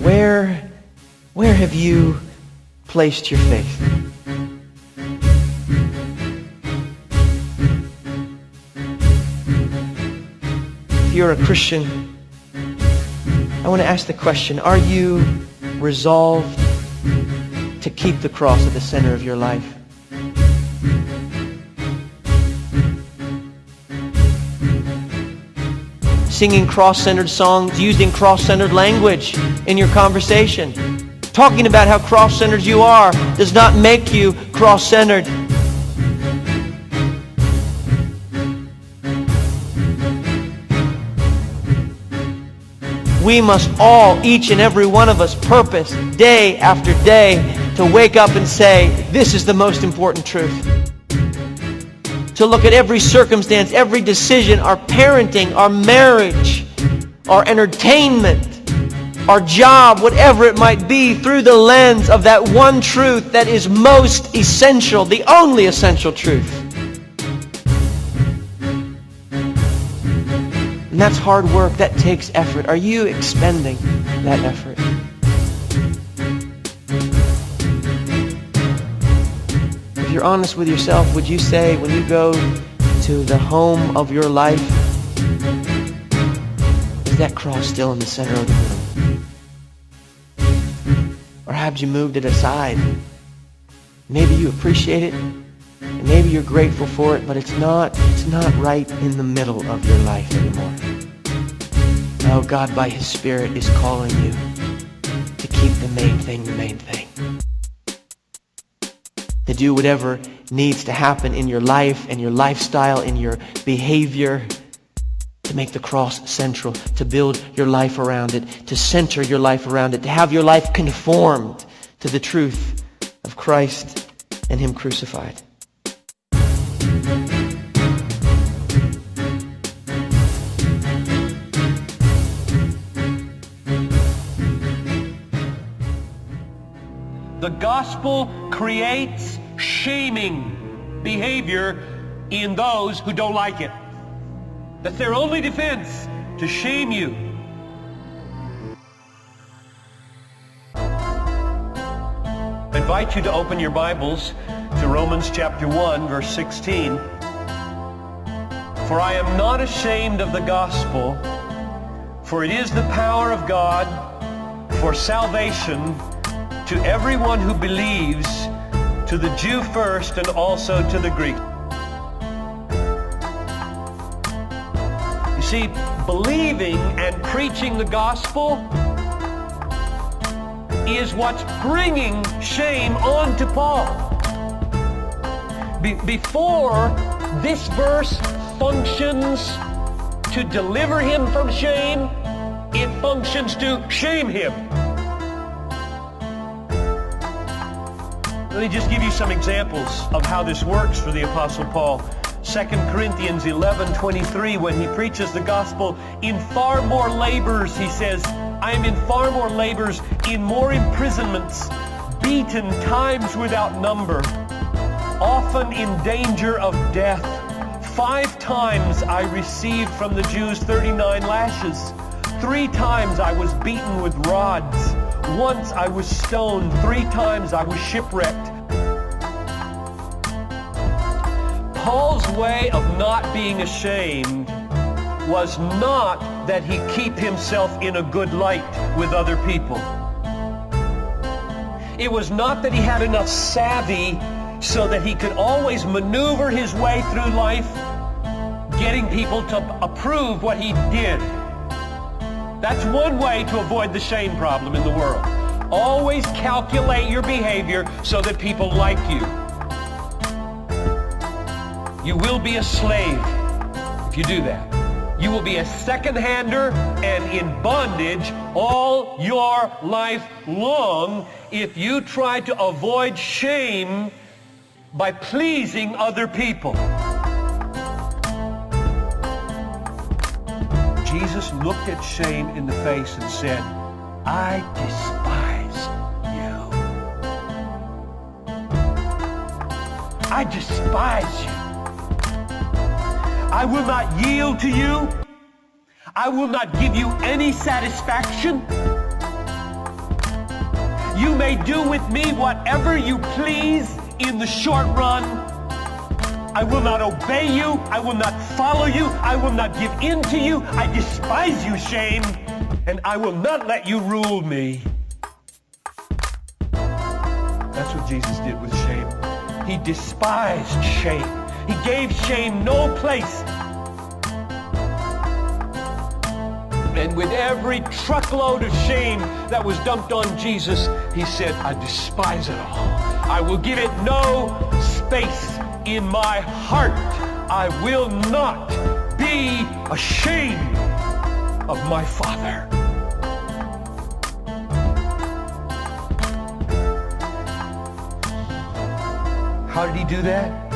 Where have you placed your faith? If you're a Christian, I want to ask the question, are you resolved to keep the cross at the center of your life? Singing cross-centered songs, using cross-centered language in your conversation. Talking about how cross-centered you are does not make you cross-centered. We must all, each and every one of us, purpose day after day to wake up and say, this is the most important truth. To look at every circumstance, every decision, our parenting, our marriage, our entertainment, our job, whatever it might be, through the lens of that one truth that is most essential, the only essential truth. And that's hard work. That takes effort. Are you expending that effort? If you're honest with yourself, would you say when you go to the home of your life, is that cross still in the center of the room? Or have you moved it aside? Maybe you appreciate it, and maybe you're grateful for it, but it's not right in the middle of your life anymore. Oh, God by His Spirit is calling you to keep the main thing the main thing. To do whatever needs to happen in your life, in your lifestyle, in your behavior, to make the cross central, to build your life around it, to center your life around it, to have your life conformed to the truth of Christ and Him crucified. The gospel creates shaming behavior in those who don't like it. That's their only defense, to shame you. I invite you to open your Bibles to Romans chapter 1, verse 16. For I am not ashamed of the gospel, for it is the power of God for salvation to everyone who believes, to the Jew first and also to the Greek. You see, believing and preaching the gospel is what's bringing shame onto Paul. Before this verse functions to deliver him from shame, it functions to shame him. Let me just give you some examples of how this works for the Apostle Paul. 2 Corinthians 11:23, when he preaches the gospel, in far more labors, he says, I am in far more labors, in more imprisonments, beaten times without number, often in danger of death. 5 times I received from the Jews 39 lashes. 3 times I was beaten with rods. Once I was stoned. 3 times I was shipwrecked. Paul's way of not being ashamed was not that he keep himself in a good light with other people. It was not that he had enough savvy so that he could always maneuver his way through life, getting people to approve what he did. That's one way to avoid the shame problem in the world. Always calculate your behavior so that people like you. You will be a slave if you do that. You will be a second-hander and in bondage all your life long if you try to avoid shame by pleasing other people. Jesus looked at shame in the face and said, I despise you. I despise you. I will not yield to you. I will not give you any satisfaction. You may do with me whatever you please in the short run. I will not obey you. I will not follow you. I will not give in to you. I despise you, shame, and I will not let you rule me. That's what Jesus did with shame. He despised shame. He gave shame no place. And with every truckload of shame that was dumped on Jesus, he said, I despise it all. I will give it no space in my heart. I will not be ashamed of my Father. How did he do that?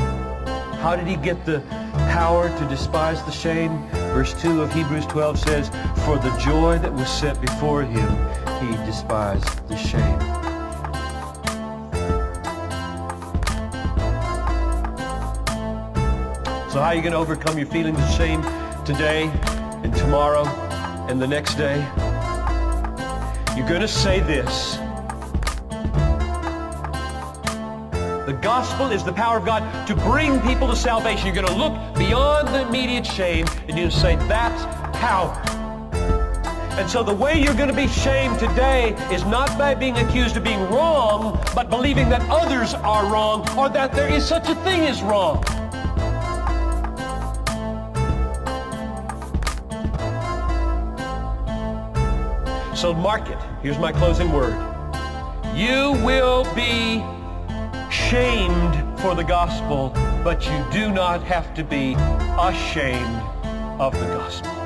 How did he get the power to despise the shame? Verse 2 of Hebrews 12 says, for the joy that was set before him, he despised the shame. So how are you going to overcome your feelings of shame today and tomorrow and the next day? You're going to say this. The gospel is the power of God to bring people to salvation. You're going to look beyond the immediate shame and you're going to say, that's power. And so the way you're going to be shamed today is not by being accused of being wrong, but believing that others are wrong or that there is such a thing as wrong. So mark it. Here's my closing word. You will be shamed for the gospel, but you do not have to be ashamed of the gospel.